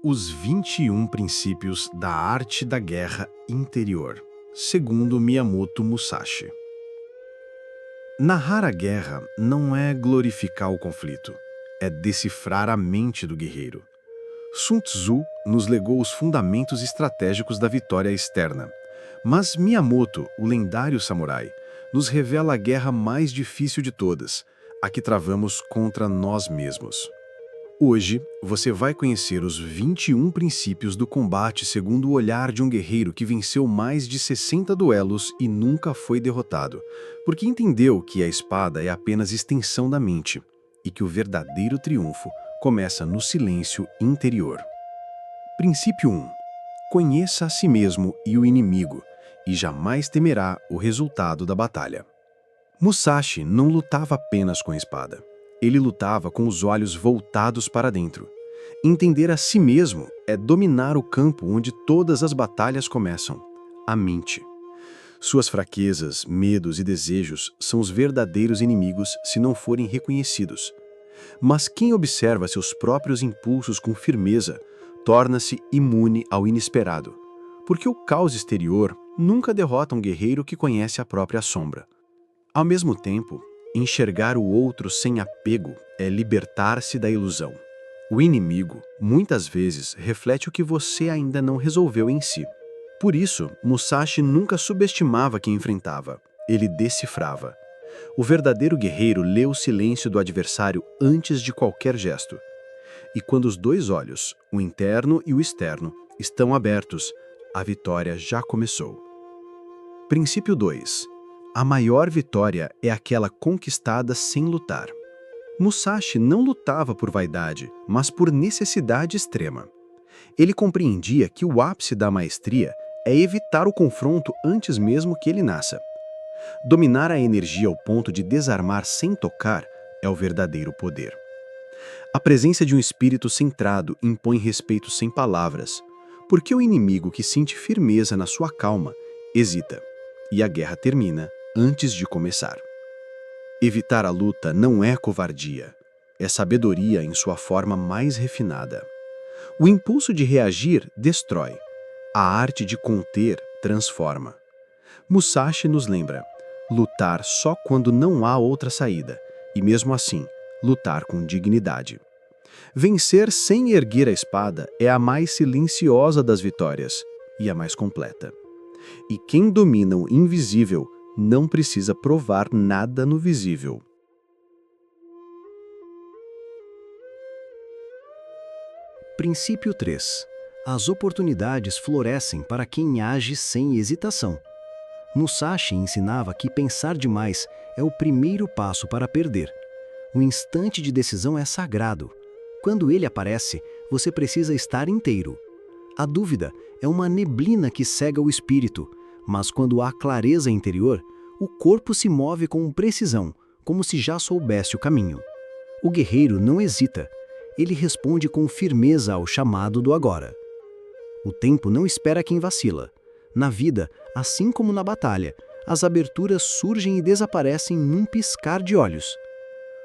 Os 21 Princípios da Arte da Guerra Interior, segundo Miyamoto Musashi. Narrar a guerra não é glorificar o conflito, é decifrar a mente do guerreiro. Sun Tzu nos legou os fundamentos estratégicos da vitória externa, mas Miyamoto, o lendário samurai, nos revela a guerra mais difícil de todas, a que travamos contra nós mesmos. Hoje, você vai conhecer os 21 princípios do combate segundo o olhar de um guerreiro que venceu mais de 60 duelos e nunca foi derrotado, porque entendeu que a espada é apenas extensão da mente e que o verdadeiro triunfo começa no silêncio interior. Princípio 1. Conheça a si mesmo e o inimigo, e jamais temerá o resultado da batalha. Musashi não lutava apenas com a espada. Ele lutava com os olhos voltados para dentro. Entender a si mesmo é dominar o campo onde todas as batalhas começam, a mente. Suas fraquezas, medos e desejos são os verdadeiros inimigos se não forem reconhecidos. Mas quem observa seus próprios impulsos com firmeza torna-se imune ao inesperado, porque o caos exterior nunca derrota um guerreiro que conhece a própria sombra. Ao mesmo tempo, enxergar o outro sem apego é libertar-se da ilusão. O inimigo, muitas vezes, reflete o que você ainda não resolveu em si. Por isso, Musashi nunca subestimava quem enfrentava, ele decifrava. O verdadeiro guerreiro lê o silêncio do adversário antes de qualquer gesto. E quando os dois olhos, o interno e o externo, estão abertos, a vitória já começou. Princípio 2. A maior vitória é aquela conquistada sem lutar. Musashi não lutava por vaidade, mas por necessidade extrema. Ele compreendia que o ápice da maestria é evitar o confronto antes mesmo que ele nasça. Dominar a energia ao ponto de desarmar sem tocar é o verdadeiro poder. A presença de um espírito centrado impõe respeito sem palavras, porque o inimigo que sente firmeza na sua calma hesita, e a guerra termina antes de começar. Evitar a luta não é covardia, é sabedoria em sua forma mais refinada. O impulso de reagir destrói, a arte de conter transforma. Musashi nos lembra, lutar só quando não há outra saída, e mesmo assim, lutar com dignidade. Vencer sem erguer a espada é a mais silenciosa das vitórias e a mais completa. E quem domina o invisível não precisa provar nada no visível. Princípio 3. As oportunidades florescem para quem age sem hesitação. Musashi ensinava que pensar demais é o primeiro passo para perder. O instante de decisão é sagrado. Quando ele aparece, você precisa estar inteiro. A dúvida é uma neblina que cega o espírito, mas quando há clareza interior, o corpo se move com precisão, como se já soubesse o caminho. O guerreiro não hesita, ele responde com firmeza ao chamado do agora. O tempo não espera quem vacila. Na vida, assim como na batalha, as aberturas surgem e desaparecem num piscar de olhos.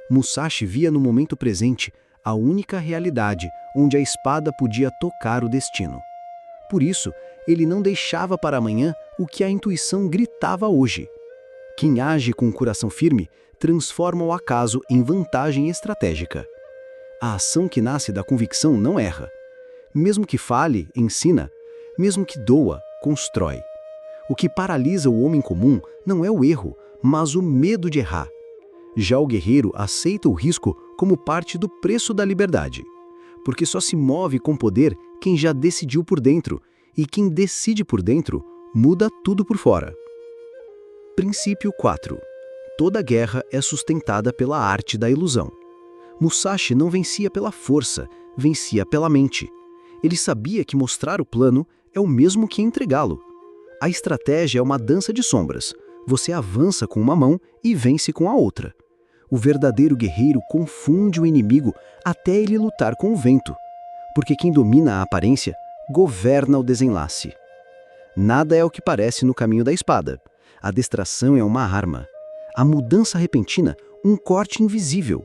Musashi via no momento presente a única realidade onde a espada podia tocar o destino. Por isso, ele não deixava para amanhã o que a intuição gritava hoje. Quem age com o coração firme transforma o acaso em vantagem estratégica. A ação que nasce da convicção não erra. Mesmo que fale, ensina. Mesmo que doa, constrói. O que paralisa o homem comum não é o erro, mas o medo de errar. Já o guerreiro aceita o risco como parte do preço da liberdade. Porque só se move com poder quem já decidiu por dentro, e quem decide por dentro muda tudo por fora. Princípio 4. Toda guerra é sustentada pela arte da ilusão. Musashi não vencia pela força, vencia pela mente. Ele sabia que mostrar o plano é o mesmo que entregá-lo. A estratégia é uma dança de sombras. Você avança com uma mão e vence com a outra. O verdadeiro guerreiro confunde o inimigo até ele lutar com o vento. Porque quem domina a aparência, governa o desenlace. Nada é o que parece no caminho da espada. A distração é uma arma. A mudança repentina, um corte invisível.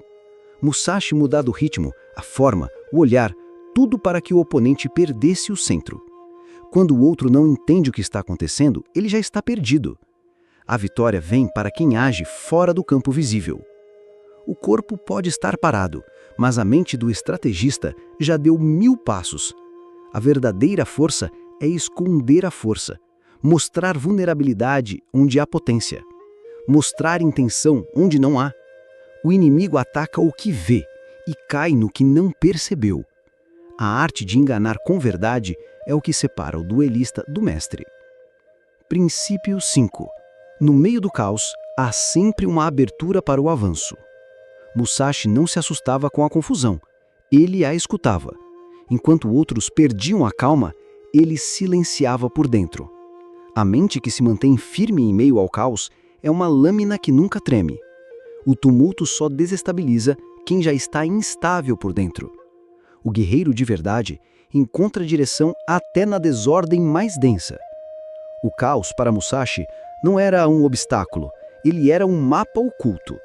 Musashi mudar do ritmo, a forma, o olhar, tudo para que o oponente perdesse o centro. Quando o outro não entende o que está acontecendo, ele já está perdido. A vitória vem para quem age fora do campo visível. O corpo pode estar parado, mas a mente do estrategista já deu 1000 passos. A verdadeira força é esconder a força, mostrar vulnerabilidade onde há potência, mostrar intenção onde não há. O inimigo ataca o que vê e cai no que não percebeu. A arte de enganar com verdade é o que separa o duelista do mestre. Princípio 5. No meio do caos, há sempre uma abertura para o avanço. Musashi não se assustava com a confusão, ele a escutava. Enquanto outros perdiam a calma, ele silenciava por dentro. A mente que se mantém firme em meio ao caos é uma lâmina que nunca treme. O tumulto só desestabiliza quem já está instável por dentro. O guerreiro de verdade encontra direção até na desordem mais densa. O caos, para Musashi, não era um obstáculo, ele era um mapa oculto.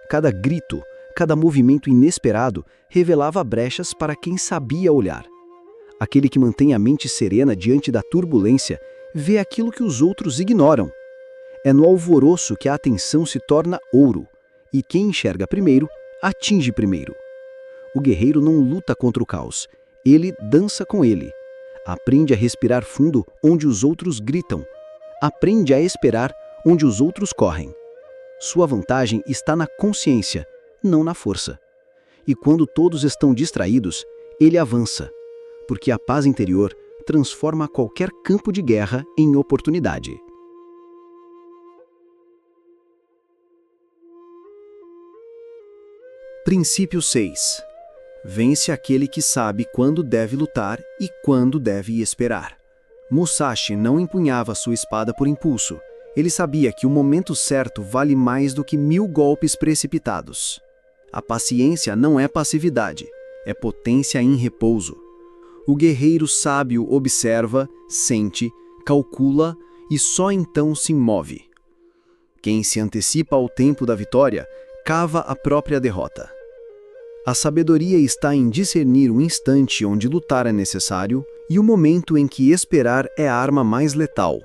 Cada grito, cada movimento inesperado revelava brechas para quem sabia olhar. Aquele que mantém a mente serena diante da turbulência vê aquilo que os outros ignoram. É no alvoroço que a atenção se torna ouro, e quem enxerga primeiro, atinge primeiro. O guerreiro não luta contra o caos, ele dança com ele. Aprende a respirar fundo onde os outros gritam. Aprende a esperar onde os outros correm. Sua vantagem está na consciência, não na força. E quando todos estão distraídos, ele avança, porque a paz interior transforma qualquer campo de guerra em oportunidade. Princípio 6. Vence aquele que sabe quando deve lutar e quando deve esperar. Musashi não empunhava sua espada por impulso. Ele sabia que o momento certo vale mais do que 1000 golpes precipitados. A paciência não é passividade, é potência em repouso. O guerreiro sábio observa, sente, calcula e só então se move. Quem se antecipa ao tempo da vitória, cava a própria derrota. A sabedoria está em discernir o instante onde lutar é necessário e o momento em que esperar é a arma mais letal.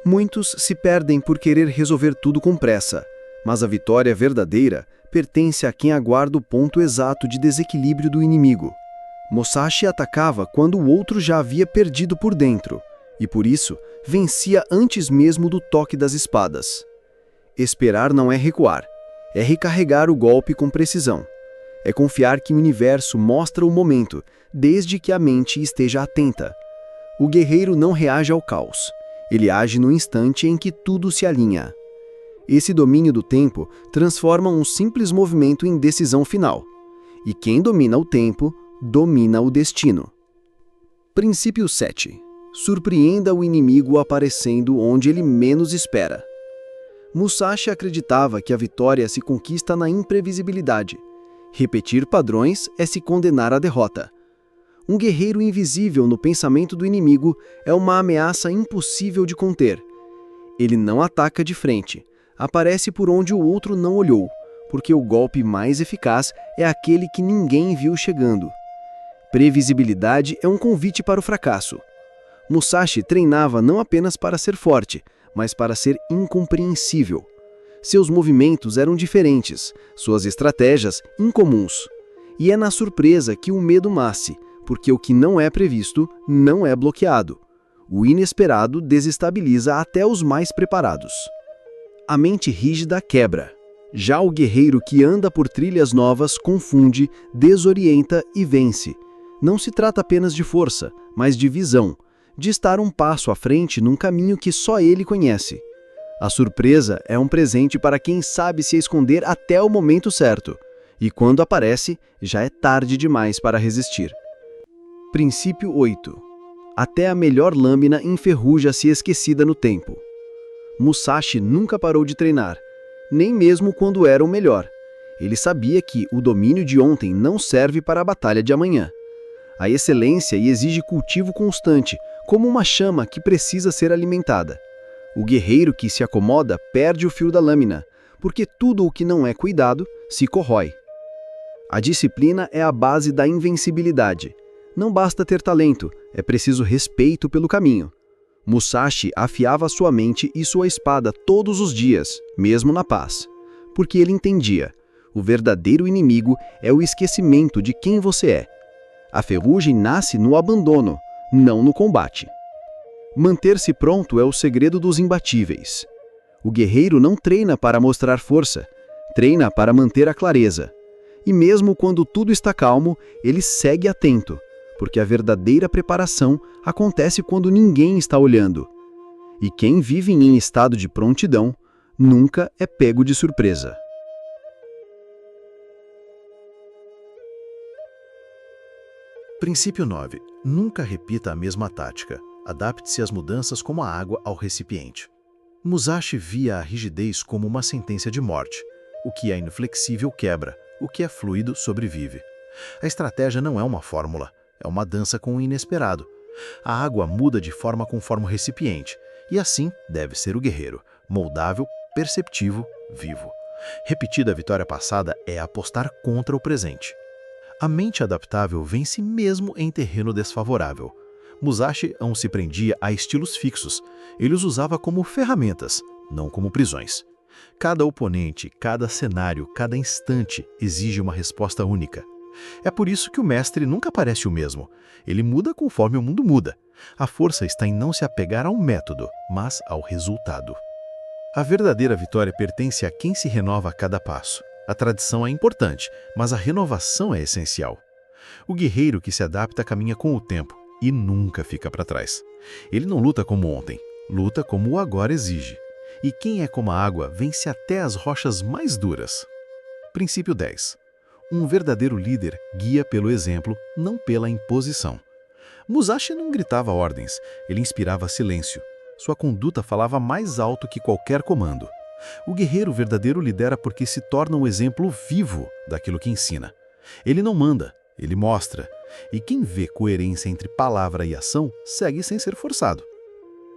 Muitos se perdem por querer resolver tudo com pressa, mas a vitória verdadeira pertence a quem aguarda o ponto exato de desequilíbrio do inimigo. Musashi atacava quando o outro já havia perdido por dentro, e por isso vencia antes mesmo do toque das espadas. Esperar não é recuar, é recarregar o golpe com precisão. É confiar que o universo mostra o momento, desde que a mente esteja atenta. O guerreiro não reage ao caos. Ele age no instante em que tudo se alinha. Esse domínio do tempo transforma um simples movimento em decisão final. E quem domina o tempo, domina o destino. Princípio 7. Surpreenda o inimigo aparecendo onde ele menos espera. Musashi acreditava que a vitória se conquista na imprevisibilidade. Repetir padrões é se condenar à derrota. Um guerreiro invisível no pensamento do inimigo é uma ameaça impossível de conter. Ele não ataca de frente, aparece por onde o outro não olhou, porque o golpe mais eficaz é aquele que ninguém viu chegando. Previsibilidade é um convite para o fracasso. Musashi treinava não apenas para ser forte, mas para ser incompreensível. Seus movimentos eram diferentes, suas estratégias incomuns. E é na surpresa que o medo nasce, porque o que não é previsto não é bloqueado. O inesperado desestabiliza até os mais preparados. A mente rígida quebra. Já o guerreiro que anda por trilhas novas confunde, desorienta e vence. Não se trata apenas de força, mas de visão, de estar um passo à frente num caminho que só ele conhece. A surpresa é um presente para quem sabe se esconder até o momento certo, e quando aparece, já é tarde demais para resistir. Princípio 8. Até a melhor lâmina enferruja-se esquecida no tempo. Musashi nunca parou de treinar, nem mesmo quando era o melhor. Ele sabia que o domínio de ontem não serve para a batalha de amanhã. A excelência exige cultivo constante, como uma chama que precisa ser alimentada. O guerreiro que se acomoda perde o fio da lâmina, porque tudo o que não é cuidado se corrói. A disciplina é a base da invencibilidade. Não basta ter talento, é preciso respeito pelo caminho. Musashi afiava sua mente e sua espada todos os dias, mesmo na paz. Porque ele entendia, o verdadeiro inimigo é o esquecimento de quem você é. A ferrugem nasce no abandono, não no combate. Manter-se pronto é o segredo dos imbatíveis. O guerreiro não treina para mostrar força, treina para manter a clareza. E mesmo quando tudo está calmo, ele segue atento, porque a verdadeira preparação acontece quando ninguém está olhando. E quem vive em estado de prontidão nunca é pego de surpresa. Princípio 9. Nunca repita a mesma tática. Adapte-se às mudanças como a água ao recipiente. Musashi via a rigidez como uma sentença de morte. O que é inflexível quebra, o que é fluido sobrevive. A estratégia não é uma fórmula, é uma dança com o inesperado. A água muda de forma conforme o recipiente, e assim deve ser o guerreiro, moldável, perceptivo, vivo. Repetir a vitória passada é apostar contra o presente. A mente adaptável vence mesmo em terreno desfavorável. Musashi não se prendia a estilos fixos, ele os usava como ferramentas, não como prisões. Cada oponente, cada cenário, cada instante exige uma resposta única. É por isso que o mestre nunca parece o mesmo. Ele muda conforme o mundo muda. A força está em não se apegar ao método, mas ao resultado. A verdadeira vitória pertence a quem se renova a cada passo. A tradição é importante, mas a renovação é essencial. O guerreiro que se adapta caminha com o tempo e nunca fica para trás. Ele não luta como ontem, luta como o agora exige. E quem é como a água vence até as rochas mais duras. Princípio 10. Um verdadeiro líder guia pelo exemplo, não pela imposição. Musashi não gritava ordens, ele inspirava silêncio. Sua conduta falava mais alto que qualquer comando. O guerreiro verdadeiro lidera porque se torna um exemplo vivo daquilo que ensina. Ele não manda, ele mostra. E quem vê coerência entre palavra e ação segue sem ser forçado.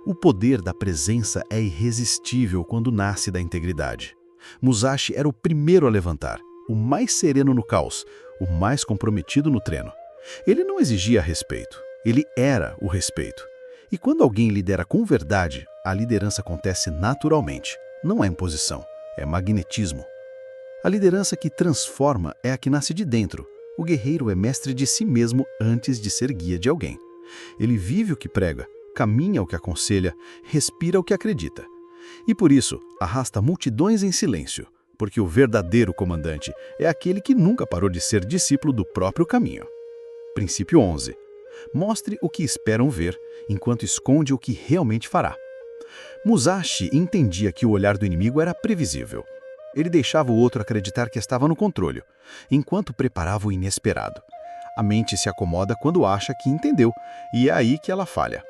O poder da presença é irresistível quando nasce da integridade. Musashi era o primeiro a levantar, o mais sereno no caos, o mais comprometido no treino. Ele não exigia respeito, ele era o respeito. E quando alguém lidera com verdade, a liderança acontece naturalmente. Não é imposição, é magnetismo. A liderança que transforma é a que nasce de dentro. O guerreiro é mestre de si mesmo antes de ser guia de alguém. Ele vive o que prega, caminha o que aconselha, respira o que acredita. E por isso, arrasta multidões em silêncio, porque o verdadeiro comandante é aquele que nunca parou de ser discípulo do próprio caminho. Princípio 11. Mostre o que esperam ver, enquanto esconde o que realmente fará. Musashi entendia que o olhar do inimigo era previsível. Ele deixava o outro acreditar que estava no controle, enquanto preparava o inesperado. A mente se acomoda quando acha que entendeu, e é aí que ela falha.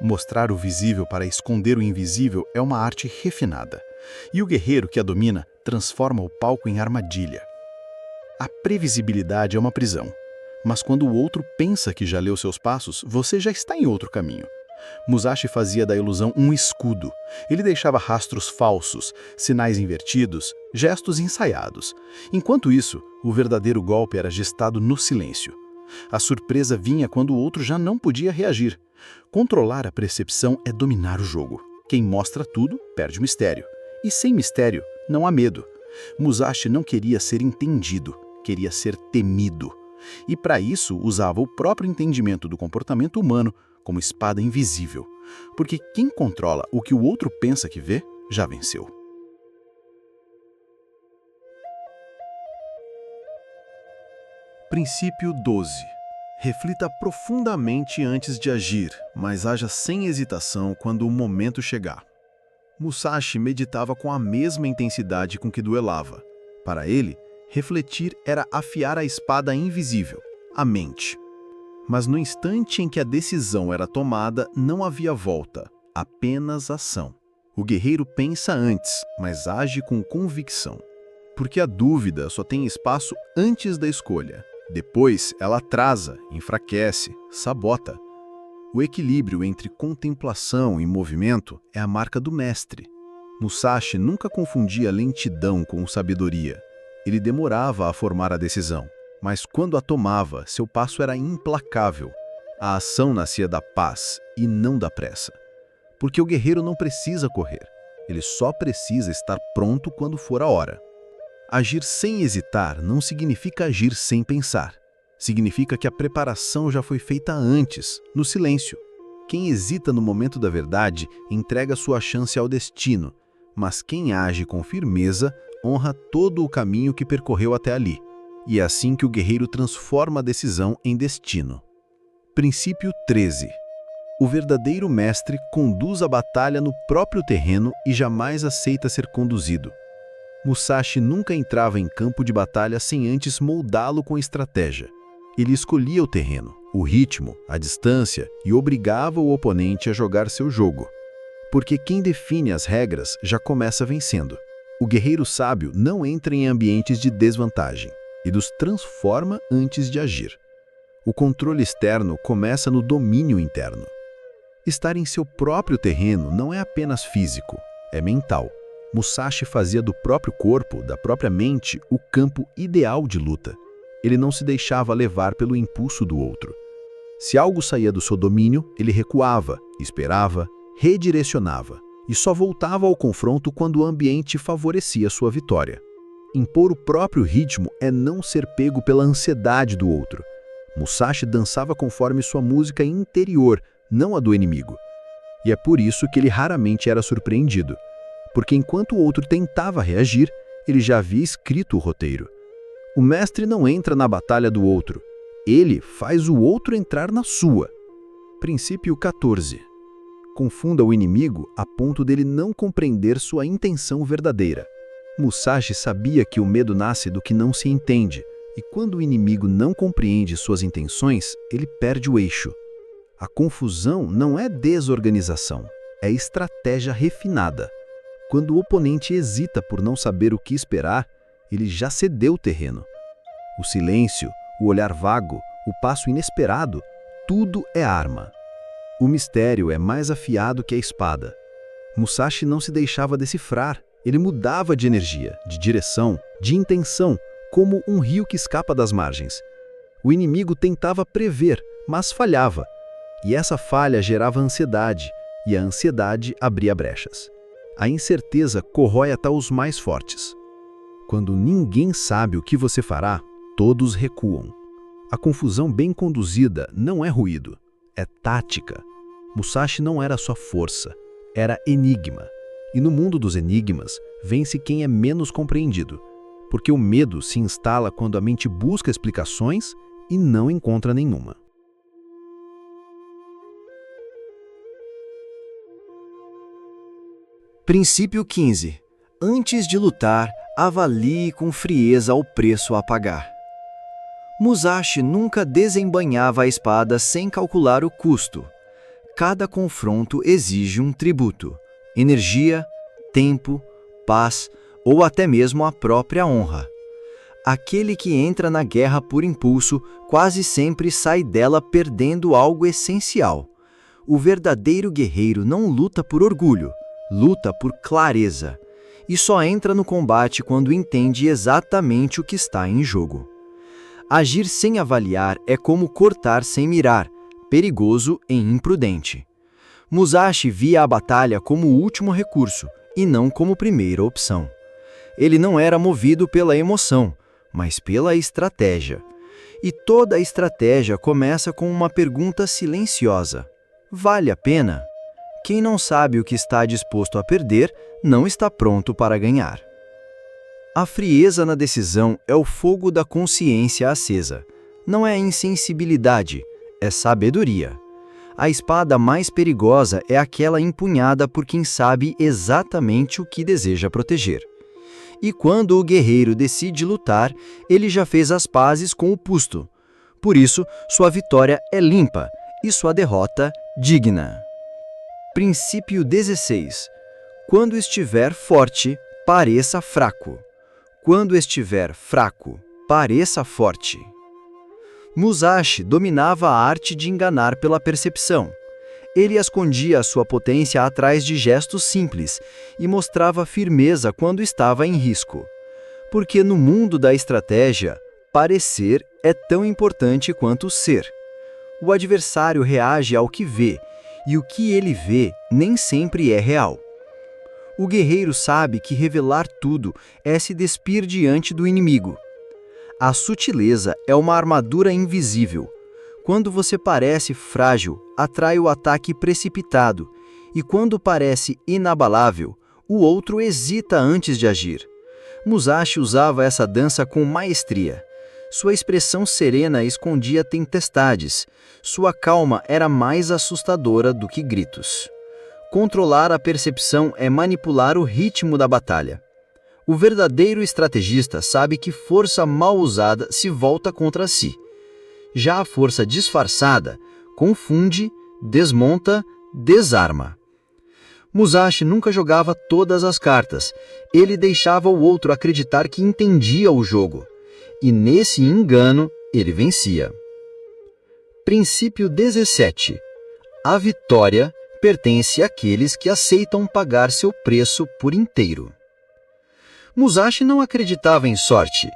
Mostrar o visível para esconder o invisível é uma arte refinada. E o guerreiro que a domina transforma o palco em armadilha. A previsibilidade é uma prisão. Mas quando o outro pensa que já leu seus passos, você já está em outro caminho. Musashi fazia da ilusão um escudo. Ele deixava rastros falsos, sinais invertidos, gestos ensaiados. Enquanto isso, o verdadeiro golpe era gestado no silêncio. A surpresa vinha quando o outro já não podia reagir. Controlar a percepção é dominar o jogo. Quem mostra tudo, perde o mistério. E sem mistério, não há medo. Musashi não queria ser entendido, queria ser temido. E para isso usava o próprio entendimento do comportamento humano como espada invisível, porque quem controla o que o outro pensa que vê, já venceu. Princípio 12. Reflita profundamente antes de agir, mas haja sem hesitação quando o momento chegar. Musashi meditava com a mesma intensidade com que duelava. Para ele, refletir era afiar a espada invisível, a mente. Mas no instante em que a decisão era tomada, não havia volta, apenas ação. O guerreiro pensa antes, mas age com convicção. Porque a dúvida só tem espaço antes da escolha. Depois, ela atrasa, enfraquece, sabota. O equilíbrio entre contemplação e movimento é a marca do mestre. Musashi nunca confundia lentidão com sabedoria. Ele demorava a formar a decisão, Mas quando a tomava, seu passo era implacável. A ação nascia da paz e não da pressa. Porque o guerreiro não precisa correr. Ele só precisa estar pronto quando for a hora. Agir sem hesitar não significa agir sem pensar. Significa que a preparação já foi feita antes, no silêncio. Quem hesita no momento da verdade entrega sua chance ao destino, mas quem age com firmeza honra todo o caminho que percorreu até ali. E é assim que o guerreiro transforma a decisão em destino. Princípio 13. O verdadeiro mestre conduz a batalha no próprio terreno e jamais aceita ser conduzido. Musashi nunca entrava em campo de batalha sem antes moldá-lo com estratégia. Ele escolhia o terreno, o ritmo, a distância e obrigava o oponente a jogar seu jogo. Porque quem define as regras já começa vencendo. O guerreiro sábio não entra em ambientes de desvantagem. Ele os transforma antes de agir. O controle externo começa no domínio interno. Estar em seu próprio terreno não é apenas físico, é mental. Musashi fazia do próprio corpo, da própria mente, o campo ideal de luta. Ele não se deixava levar pelo impulso do outro. Se algo saía do seu domínio, ele recuava, esperava, redirecionava e só voltava ao confronto quando o ambiente favorecia sua vitória. Impor o próprio ritmo é não ser pego pela ansiedade do outro. Musashi dançava conforme sua música interior, não a do inimigo. E é por isso que ele raramente era surpreendido. Porque enquanto o outro tentava reagir, ele já havia escrito o roteiro. O mestre não entra na batalha do outro. Ele faz o outro entrar na sua. Princípio 14. Confunda o inimigo a ponto dele não compreender sua intenção verdadeira. Musashi sabia que o medo nasce do que não se entende, e quando o inimigo não compreende suas intenções, ele perde o eixo. A confusão não é desorganização, é estratégia refinada. Quando o oponente hesita por não saber o que esperar, ele já cedeu o terreno. O silêncio, o olhar vago, o passo inesperado, tudo é arma. O mistério é mais afiado que a espada. Musashi não se deixava decifrar, ele mudava de energia, de direção, de intenção, como um rio que escapa das margens. O inimigo tentava prever, mas falhava. E essa falha gerava ansiedade, e a ansiedade abria brechas. A incerteza corrói até os mais fortes. Quando ninguém sabe o que você fará, todos recuam. A confusão bem conduzida não é ruído, é tática. Musashi não era só força, era enigma. E no mundo dos enigmas, vence quem é menos compreendido, porque o medo se instala quando a mente busca explicações e não encontra nenhuma. Princípio 15. Antes de lutar, avalie com frieza o preço a pagar. Musashi nunca desembainhava a espada sem calcular o custo. Cada confronto exige um tributo: energia, tempo, paz ou até mesmo a própria honra. Aquele que entra na guerra por impulso quase sempre sai dela perdendo algo essencial. O verdadeiro guerreiro não luta por orgulho, luta por clareza, e só entra no combate quando entende exatamente o que está em jogo. Agir sem avaliar é como cortar sem mirar, perigoso e imprudente. Musashi via a batalha como o último recurso e não como primeira opção. Ele não era movido pela emoção, mas pela estratégia. E toda estratégia começa com uma pergunta silenciosa: vale a pena? Quem não sabe o que está disposto a perder, não está pronto para ganhar. A frieza na decisão é o fogo da consciência acesa. Não é insensibilidade, é sabedoria. A espada mais perigosa é aquela empunhada por quem sabe exatamente o que deseja proteger. E quando o guerreiro decide lutar, ele já fez as pazes com o pusto. Por isso, sua vitória é limpa e sua derrota digna. Princípio 16. Quando estiver forte, pareça fraco. Quando estiver fraco, pareça forte. Musashi dominava a arte de enganar pela percepção. Ele escondia a sua potência atrás de gestos simples e mostrava firmeza quando estava em risco. Porque no mundo da estratégia, Parecer é tão importante quanto ser. O adversário reage ao que vê, e o que ele vê nem sempre é real. O guerreiro sabe que revelar tudo é se despir diante do inimigo. A sutileza é uma armadura invisível. Quando você parece frágil, atrai o ataque precipitado, e quando parece inabalável, o outro hesita antes de agir. Musashi usava essa dança com maestria. Sua expressão serena escondia tempestades. Sua calma era mais assustadora do que gritos. Controlar a percepção é manipular o ritmo da batalha. O verdadeiro estrategista sabe que força mal usada se volta contra si. Já a força disfarçada confunde, desmonta, desarma. Musashi nunca jogava todas as cartas. Ele deixava o outro acreditar que entendia o jogo. E nesse engano, ele vencia. Princípio 17. A vitória pertence àqueles que aceitam pagar seu preço por inteiro. Musashi não acreditava em sorte.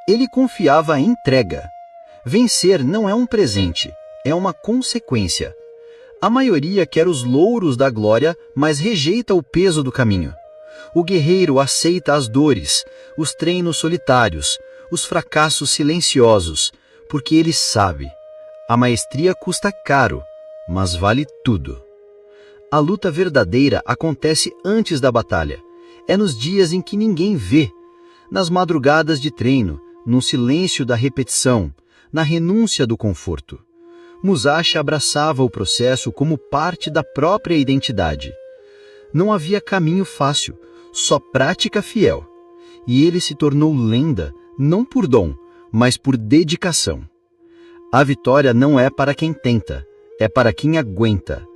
Ele confiava em entrega. Vencer não é um presente, é uma consequência. A maioria quer os louros da glória, mas rejeita o peso do caminho. O guerreiro aceita as dores, os treinos solitários, os fracassos silenciosos, porque ele sabe. A maestria custa caro, mas vale tudo. A luta verdadeira acontece antes da batalha. É nos dias em que ninguém vê, nas madrugadas de treino, no silêncio da repetição, na renúncia do conforto. Musashi abraçava o processo como parte da própria identidade. Não havia caminho fácil, só prática fiel. E ele se tornou lenda, não por dom, mas por dedicação. A vitória não é para quem tenta, é para quem aguenta.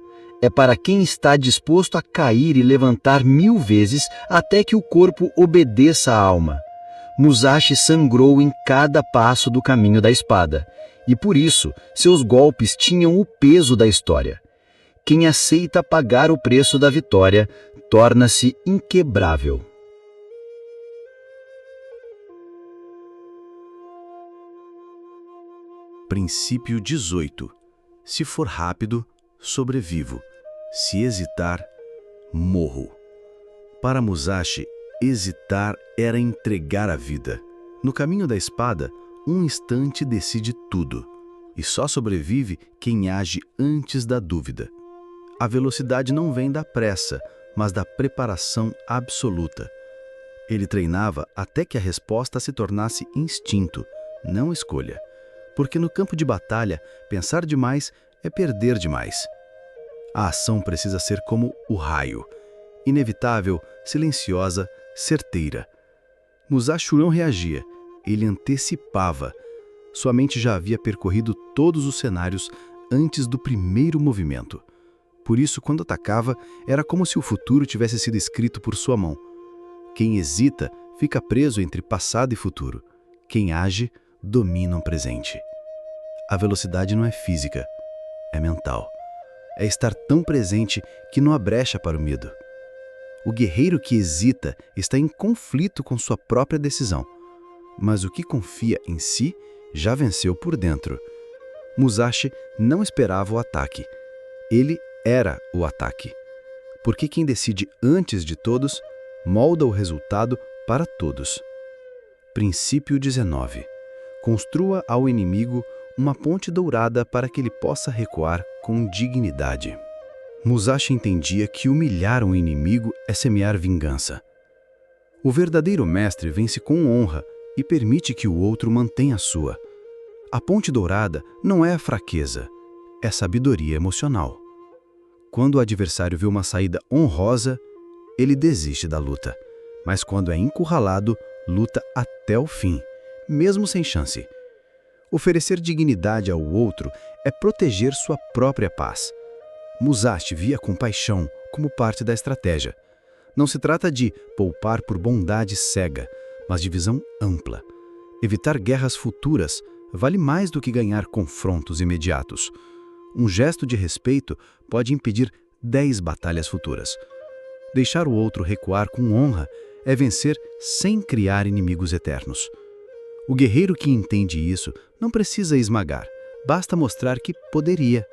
É para quem está disposto a cair e levantar 1000 vezes até que o corpo obedeça à alma. Musashi sangrou em cada passo do caminho da espada, e por isso seus golpes tinham o peso da história. Quem aceita pagar o preço da vitória torna-se inquebrável. Princípio 18. Se for rápido, sobrevivo. Se hesitar, morro. Para Musashi, hesitar era entregar a vida. No caminho da espada, um instante decide tudo. E só sobrevive quem age antes da dúvida. A velocidade não vem da pressa, mas da preparação absoluta. Ele treinava até que a resposta se tornasse instinto, não escolha. Porque no campo de batalha, pensar demais é perder demais. A ação precisa ser como o raio, inevitável, silenciosa, certeira. Musashi não reagia, ele antecipava. Sua mente já havia percorrido todos os cenários antes do primeiro movimento. Por isso, quando atacava, era como se o futuro tivesse sido escrito por sua mão. Quem hesita fica preso entre passado e futuro. Quem age domina o presente. A velocidade não é física, é mental. É estar tão presente que não há brecha para o medo. O guerreiro que hesita está em conflito com sua própria decisão. Mas o que confia em si já venceu por dentro. Musashi não esperava o ataque. Ele era o ataque. Porque quem decide antes de todos, molda o resultado para todos. Princípio 19. Construa ao inimigo uma ponte dourada para que ele possa recuar com dignidade. Musashi entendia que humilhar um inimigo é semear vingança. O verdadeiro mestre vence com honra e permite que o outro mantenha a sua. A ponte dourada não é a fraqueza, é sabedoria emocional. Quando o adversário vê uma saída honrosa, ele desiste da luta. Mas quando é encurralado, luta até o fim, mesmo sem chance. Oferecer dignidade ao outro é proteger sua própria paz. Musashi via compaixão como parte da estratégia. Não se trata de poupar por bondade cega, mas de visão ampla. Evitar guerras futuras vale mais do que ganhar confrontos imediatos. Um gesto de respeito pode impedir 10 batalhas futuras. Deixar o outro recuar com honra é vencer sem criar inimigos eternos. O guerreiro que entende isso não precisa esmagar, basta mostrar que poderia.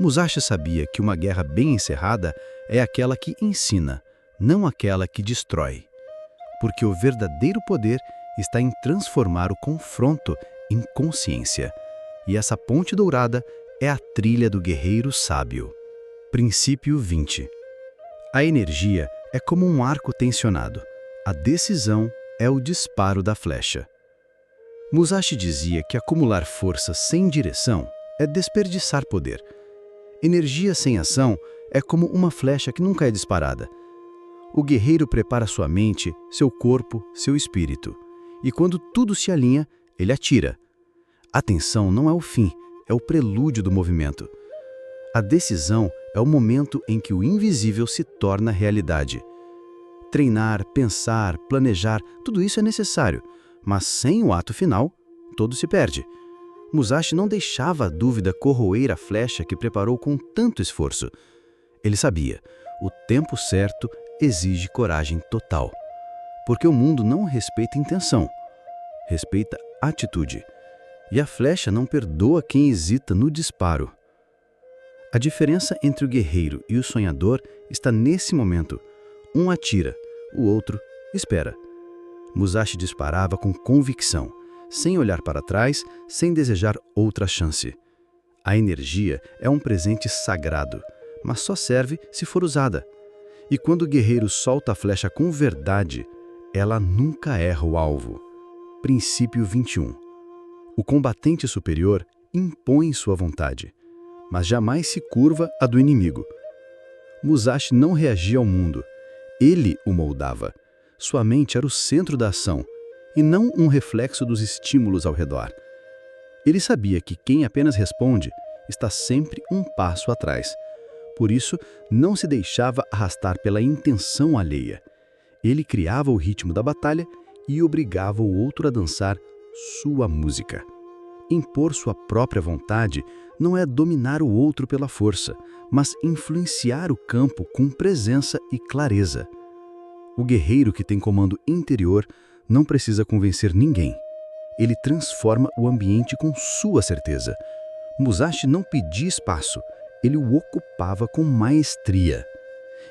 Musashi sabia que uma guerra bem encerrada é aquela que ensina, não aquela que destrói. Porque o verdadeiro poder está em transformar o confronto em consciência. E essa ponte dourada é a trilha do guerreiro sábio. Princípio 20. A energia é como um arco tensionado. A decisão é o disparo da flecha. Musashi dizia que acumular força sem direção é desperdiçar poder. Energia sem ação é como uma flecha que nunca é disparada. O guerreiro prepara sua mente, seu corpo, seu espírito. E quando tudo se alinha, ele atira. A tensão não é o fim, é o prelúdio do movimento. A decisão é o momento em que o invisível se torna realidade. Treinar, pensar, planejar, tudo isso é necessário, mas sem o ato final, todo se perde. Musashi não deixava a dúvida corroer a flecha que preparou com tanto esforço. Ele sabia, o tempo certo exige coragem total. Porque o mundo não respeita intenção, respeita atitude. E a flecha não perdoa quem hesita no disparo. A diferença entre o guerreiro e o sonhador está nesse momento. Um atira, o outro espera. Musashi disparava com convicção, sem olhar para trás, sem desejar outra chance. A energia é um presente sagrado, mas só serve se for usada. E quando o guerreiro solta a flecha com verdade, ela nunca erra o alvo. Princípio 21. O combatente superior impõe sua vontade, mas jamais se curva à do inimigo. Musashi não reagia ao mundo, ele o moldava. Sua mente era o centro da ação, e não um reflexo dos estímulos ao redor. Ele sabia que quem apenas responde está sempre um passo atrás. Por isso, não se deixava arrastar pela intenção alheia. Ele criava o ritmo da batalha e obrigava o outro a dançar sua música. Impor sua própria vontade não é dominar o outro pela força, mas influenciar o campo com presença e clareza. O guerreiro que tem comando interior não precisa convencer ninguém. Ele transforma o ambiente com sua certeza. Musashi não pedia espaço, ele o ocupava com maestria.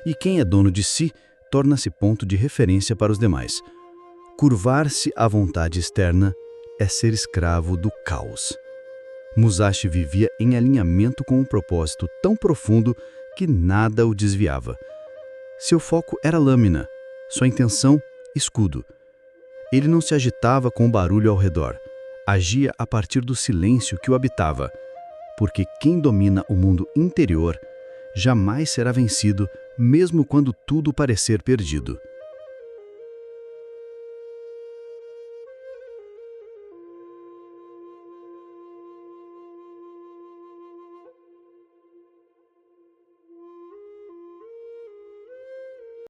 E quem é dono de si, torna-se ponto de referência para os demais. Curvar-se à vontade externa é ser escravo do caos. Musashi vivia em alinhamento com um propósito tão profundo que nada o desviava. Seu foco era a lâmina, sua intenção, escudo. Ele não se agitava com o barulho ao redor, agia a partir do silêncio que o habitava, porque quem domina o mundo interior jamais será vencido, mesmo quando tudo parecer perdido.